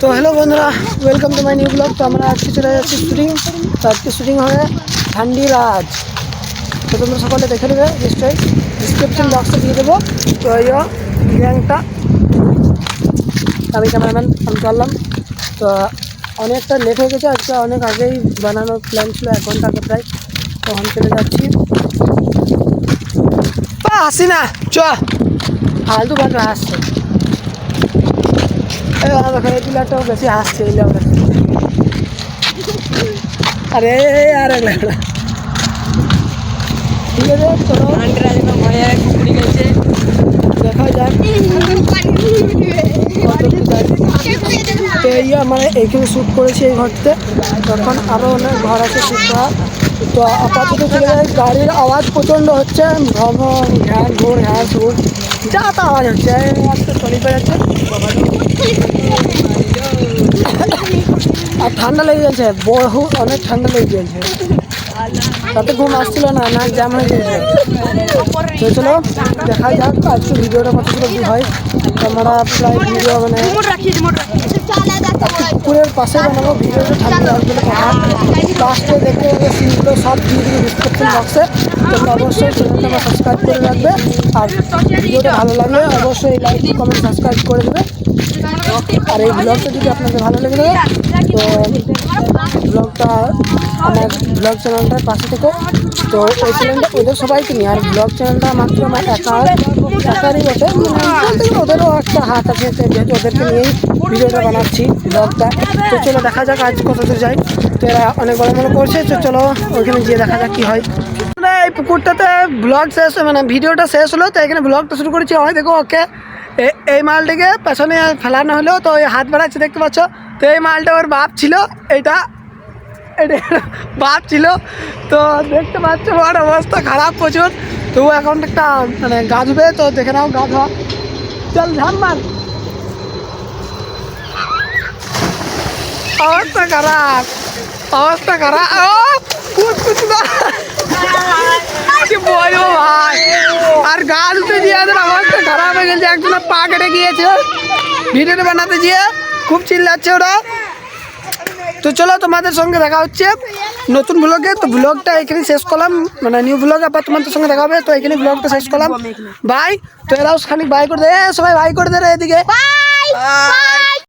তো হ্যালো বন্ধুরা, welcome to my new blog. তো আমরা আজকে চলে যাচ্ছি শুটিং। তো আজকে শুটিং হবে ঠান্ডি রাজ। তো তোমরা সকলে দেখে নেবে নিশ্চয়ই, ডিসক্রিপশন বক্সে দিয়ে দেবো। তো এই গ্যাংটা আমি ক্যামেরাম্যান, আমি চললাম। তো অনেকটা লেট হয়ে গেছে, আজকে অনেক আগেই বানানোর প্ল্যান ছিল, 1 ঘন্টা আগে প্রায়। তখন চলে যাচ্ছি। আসি না চ ফালতু ফালতু হাসছে। দেখো এই পিলারটাও বেশি হাসছে। এই লেবরা আরে আর ঠিক আছে, চলো দেখা যাক। তো এই মানে এইখানে শ্যুট করেছি এই ঘরতে। তখন আরও অনেক ঘর আছে শ্যুট করা। তো আপাতত চলে যায়। গাড়ির আওয়াজ প্রচণ্ড হচ্ছে, ঘন ঘ্যান ঘুর হ্যাঁ ঘুর যা তা আওয়াজ হচ্ছে। আওয়াজ তো চলে যাচ্ছে আর ঠান্ডা লেগে গেছে, অনেক ঠান্ডা লেগে গেছে। তাতে ঘুম আসছিল না, নাক জ্যাম হয়ে গেছে। তো চলো দেখা যাক আজকে ভিডিওটা কতগুলো কি হয়। আমরা প্রায় ভিডিও মানে পুকুরের পাশে বানাবো ভিডিওটা। ঠান্ডা লাগবে কথা লাস্টে দেখতে পাবে সিনগুলো সব দিয়ে দিবে ডিসক্রিপশন বক্সে। তোমরা অবশ্যই চ্যানেলটা আমার সাবস্ক্রাইব করে রাখবে। আর ভিডিওটা ভালো লাগলে অবশ্যই লাইক কমেন্ট সাবস্ক্রাইব করে দেবে। আর এই ব্লগটা যদি আপনাদের ভালো লেগে থাকে তো ব্লগটা আমার ব্লগ চ্যানেলটার পাশে থেকে। তো ওই চ্যানেলটা ওদের সবাইকে নিয়ে, আর ব্লগ চ্যানেলটা মাত্র আমার একারই বটে, ওদেরও একটা হাত আছে, যেহেতু ওদেরকে নিয়েই ভিডিওটা বানাচ্ছি ব্লগটা। তো চলো দেখা যাক আজ কতদূর যাই। তো এরা অনেক বড় মনে করছে, তো চলো ওইখানে গিয়ে দেখা যাক কী হয়। এই পুকুরটাতে ব্লগ শেষ মানে ভিডিওটা শেষ হলো, তো এখানে ব্লগটা শুরু করেছি। হয় দেখো ওকে এই মালটিকে পেছনে ফেলানো হলো, তো ওই হাত বাড়াচ্ছে দেখতে পাচ্ছ। তো এই মালটা ওর বাপ ছিল, এটা বাপ ছিল। তো দেখতে পাচ্ছ ওর অবস্থা খারাপ প্রচুর। তো ও এখন একটা মানে গাঁধবে, তো দেখে নাও গাঁধা। চল ঝাম মার, অবস্থা খারাপ, অবস্থা খারাপ। কি বলবো ভাই, আর গাঁধতে দিয়ে অবস্থা খারাপ হয়ে গেছে। একজনের পা কেটে গিয়েছে ভিডিওটা বানাতে গিয়ে, খুব চিল্লাচ্ছে ওরা। তো চলো তোমাদের সঙ্গে দেখা হচ্ছে নতুন ব্লগে। তো ব্লগটা এখানে শেষ করলাম, মানে নিউ ব্লগ আবার তোমাদের সঙ্গে দেখা হবে। তো এখানে ব্লগটা শেষ করলাম, বাই। তো এরাও খানিক বাই করে দে, সবাই বাই করে দে রে এদিকে।